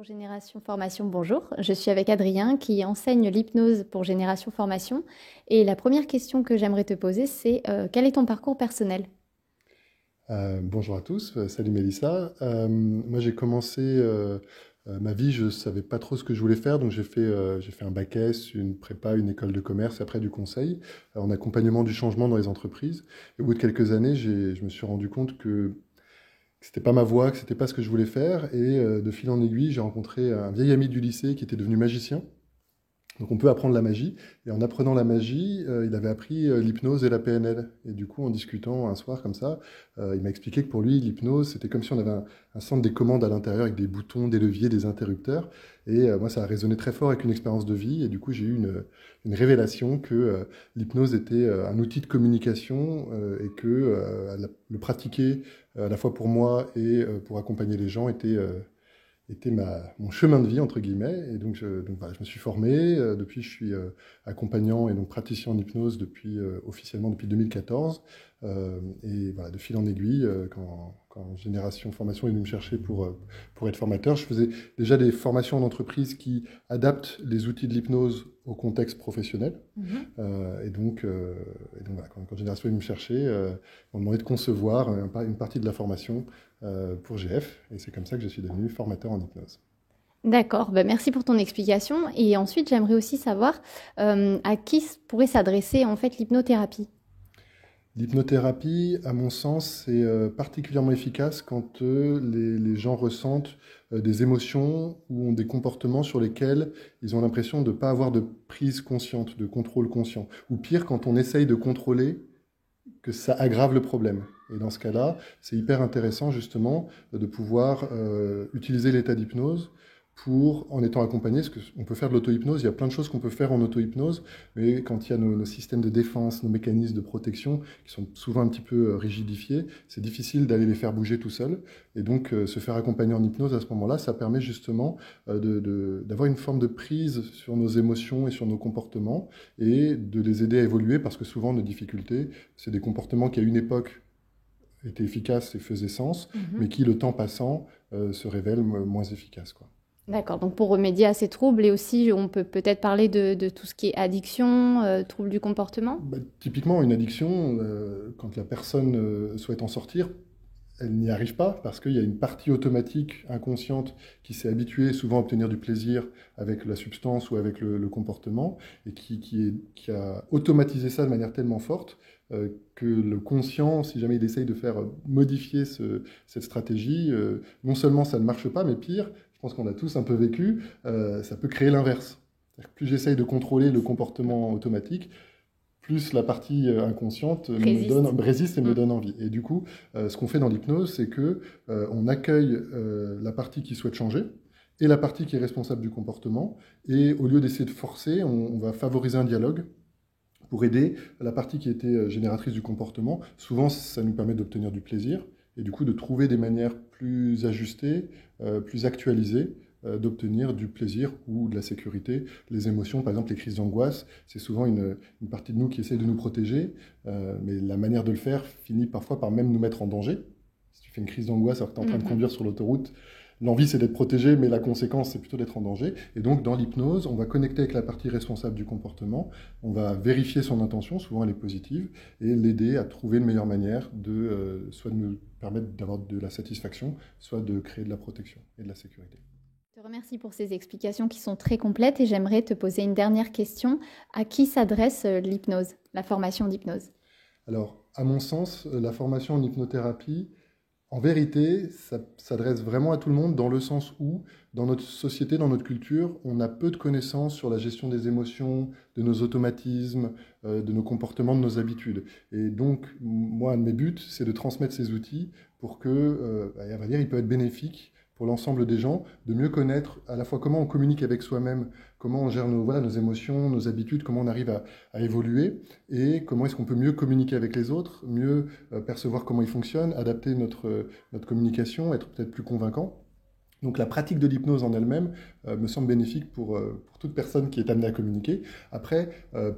Pour Génération Formation, bonjour. Je suis avec Adrien qui enseigne l'hypnose pour Génération Formation. Et la première question que j'aimerais te poser, c'est quel est ton parcours personnel? Bonjour à tous, salut Mélissa. Moi j'ai commencé ma vie, je ne savais pas trop ce que je voulais faire, donc j'ai fait un bac S, une prépa, une école de commerce, et après du conseil, en accompagnement du changement dans les entreprises. Et au bout de quelques années, je me suis rendu compte que c'était pas ma voie, que c'était pas ce que je voulais faire, et de fil en aiguille, j'ai rencontré un vieil ami du lycée qui était devenu magicien. Donc on peut apprendre la magie. Et en apprenant la magie, il avait appris l'hypnose et la PNL. Et du coup, en discutant un soir comme ça, il m'a expliqué que pour lui, l'hypnose, c'était comme si on avait un centre des commandes à l'intérieur avec des boutons, des leviers, des interrupteurs. Et moi, ça a résonné très fort avec une expérience de vie. Et du coup, j'ai eu une révélation que l'hypnose était un outil de communication et que le pratiquer à la fois pour moi et pour accompagner les gens était mon chemin de vie, entre guillemets. Et donc voilà, je me suis formé. Depuis, je suis accompagnant et donc praticien en hypnose officiellement depuis 2014. Et voilà, de fil en aiguille, quand Génération Formation est venu me chercher pour être formateur, je faisais déjà des formations en entreprise qui adaptent les outils de l'hypnose au contexte professionnel. Mhm. Et donc voilà, quand Génération est venu me chercher, on m'a demandé de concevoir une partie de la formation pour GF. Et c'est comme ça que je suis devenu formateur en hypnose. D'accord, ben merci pour ton explication. Et ensuite, j'aimerais aussi savoir à qui pourrait s'adresser en fait l'hypnothérapie. L'hypnothérapie, à mon sens, c'est particulièrement efficace quand les gens ressentent des émotions ou ont des comportements sur lesquels ils ont l'impression de ne pas avoir de prise consciente, de contrôle conscient. Ou pire, quand on essaye de contrôler, que ça aggrave le problème. Et dans ce cas-là, c'est hyper intéressant justement de pouvoir utiliser l'état d'hypnose en étant accompagné, parce qu'on peut faire de l'auto-hypnose, il y a plein de choses qu'on peut faire en auto-hypnose, mais quand il y a nos systèmes de défense, nos mécanismes de protection, qui sont souvent un petit peu rigidifiés, c'est difficile d'aller les faire bouger tout seul. Et donc, se faire accompagner en hypnose à ce moment-là, ça permet justement d'avoir une forme de prise sur nos émotions et sur nos comportements, et de les aider à évoluer, parce que souvent, nos difficultés, c'est des comportements qui, à une époque, étaient efficaces et faisaient sens, mais Mhm. qui, le temps passant, se révèlent moins efficaces, quoi. D'accord, donc pour remédier à ces troubles, et aussi on peut peut-être parler de tout ce qui est addiction, troubles du comportement. Bah, typiquement, une addiction, quand la personne souhaite en sortir, elle n'y arrive pas parce qu'il y a une partie automatique, inconsciente, qui s'est habituée souvent à obtenir du plaisir avec la substance ou avec le comportement, et qui a automatisé ça de manière tellement forte que le conscient, si jamais il essaye de faire modifier cette stratégie, non seulement ça ne marche pas, mais pire, je pense qu'on a tous un peu vécu, ça peut créer l'inverse. C'est-à-dire que plus j'essaye de contrôler le comportement automatique, plus la partie inconsciente Résiste. résiste et me Mm. donne envie. Et du coup, ce qu'on fait dans l'hypnose, c'est que on accueille la partie qui souhaite changer et la partie qui est responsable du comportement. Et au lieu d'essayer de forcer, on va favoriser un dialogue pour aider la partie qui était génératrice du comportement. Souvent, ça nous permet d'obtenir du plaisir et du coup de trouver des manières plus ajustées, plus actualisées d'obtenir du plaisir ou de la sécurité. Les émotions, par exemple les crises d'angoisse, c'est souvent une partie de nous qui essaie de nous protéger, mais la manière de le faire finit parfois par même nous mettre en danger. Si tu fais une crise d'angoisse alors que tu es en train de Mhm. conduire sur l'autoroute, l'envie, c'est d'être protégé, mais la conséquence, c'est plutôt d'être en danger. Et donc, dans l'hypnose, on va connecter avec la partie responsable du comportement, on va vérifier son intention, souvent elle est positive, et l'aider à trouver une meilleure manière soit de nous permettre d'avoir de la satisfaction, soit de créer de la protection et de la sécurité. Je te remercie pour ces explications qui sont très complètes et j'aimerais te poser une dernière question. À qui s'adresse l'hypnose, la formation d'hypnose? Alors, à mon sens, la formation en hypnothérapie, en vérité, ça s'adresse vraiment à tout le monde dans le sens où, dans notre société, dans notre culture, on a peu de connaissances sur la gestion des émotions, de nos automatismes, de nos comportements, de nos habitudes. Et donc, moi, un de mes buts, c'est de transmettre ces outils pour que, à vrai dire, il peut être bénéfique pour l'ensemble des gens, de mieux connaître à la fois comment on communique avec soi-même, comment on gère nos émotions, nos habitudes, comment on arrive à évoluer, et comment est-ce qu'on peut mieux communiquer avec les autres, mieux percevoir comment ils fonctionnent, adapter notre communication, être peut-être plus convaincant. Donc la pratique de l'hypnose en elle-même me semble bénéfique pour toute personne qui est amenée à communiquer. Après,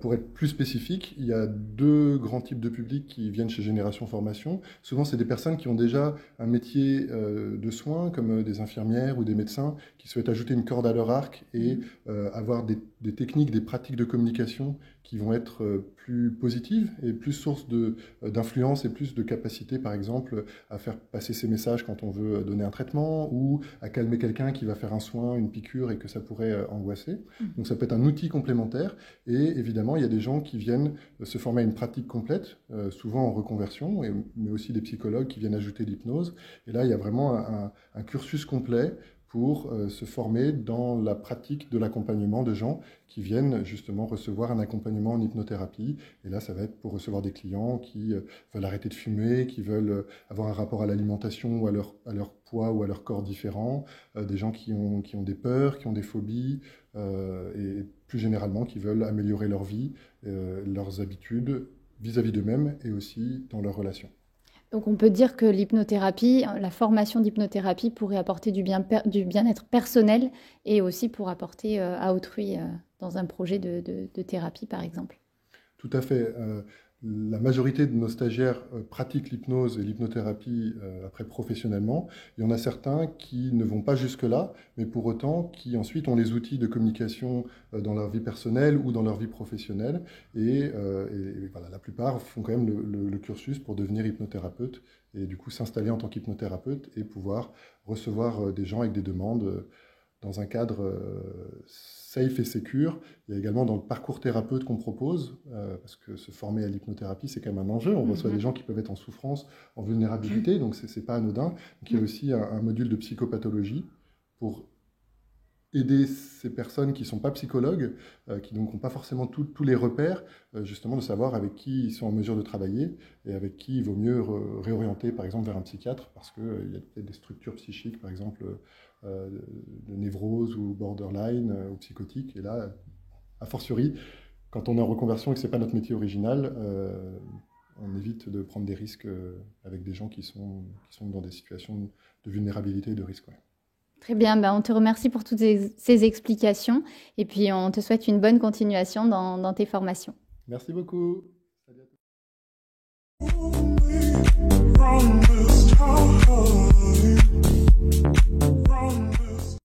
pour être plus spécifique, il y a deux grands types de publics qui viennent chez Génération Formation. Souvent, c'est des personnes qui ont déjà un métier de soins, comme des infirmières ou des médecins, qui souhaitent ajouter une corde à leur arc et avoir des techniques, des pratiques de communication qui vont être plus positives et plus source d'influence et plus de capacité, par exemple, à faire passer ces messages quand on veut donner un traitement ou à calmer quelqu'un qui va faire un soin, une piqûre et que ça pourrait angoisser. Donc ça peut être un outil complémentaire et évidemment il y a des gens qui viennent se former à une pratique complète, souvent en reconversion, mais aussi des psychologues qui viennent ajouter l'hypnose. Et là il y a vraiment un cursus complet pour se former dans la pratique de l'accompagnement de gens qui viennent justement recevoir un accompagnement en hypnothérapie. Et là, ça va être pour recevoir des clients qui veulent arrêter de fumer, qui veulent avoir un rapport à l'alimentation ou à leur poids ou à leur corps différent, des gens qui ont des peurs, qui ont des phobies, et plus généralement qui veulent améliorer leur vie, leurs habitudes vis-à-vis d'eux-mêmes et aussi dans leurs relations. Donc on peut dire que l'hypnothérapie, la formation d'hypnothérapie pourrait apporter du bien-être personnel et aussi pour apporter à autrui dans un projet de thérapie par exemple. Tout à fait. La majorité de nos stagiaires pratiquent l'hypnose et l'hypnothérapie après professionnellement. Il y en a certains qui ne vont pas jusque-là, mais pour autant qui ensuite ont les outils de communication dans leur vie personnelle ou dans leur vie professionnelle. Et voilà, la plupart font quand même le cursus pour devenir hypnothérapeute et du coup s'installer en tant qu'hypnothérapeute et pouvoir recevoir des gens avec des demandes dans un cadre safe et secure. Il y a également dans le parcours thérapeute qu'on propose, parce que se former à l'hypnothérapie, c'est quand même un enjeu. On reçoit des gens qui peuvent être en souffrance, en vulnérabilité, donc c'est pas anodin. Donc, il y a aussi un module de psychopathologie pour aider ces personnes qui ne sont pas psychologues, qui donc n'ont pas forcément tous les repères, justement de savoir avec qui ils sont en mesure de travailler et avec qui il vaut mieux réorienter, par exemple, vers un psychiatre, parce qu'il y a peut-être des structures psychiques, par exemple, de névrose ou borderline ou psychotique. Et là, a fortiori, quand on est en reconversion et que ce n'est pas notre métier original, on évite de prendre des risques avec des gens qui sont dans des situations de vulnérabilité et de risque. Ouais. Très bien, on te remercie pour toutes ces explications et puis on te souhaite une bonne continuation dans tes formations. Merci beaucoup. Salut à tous.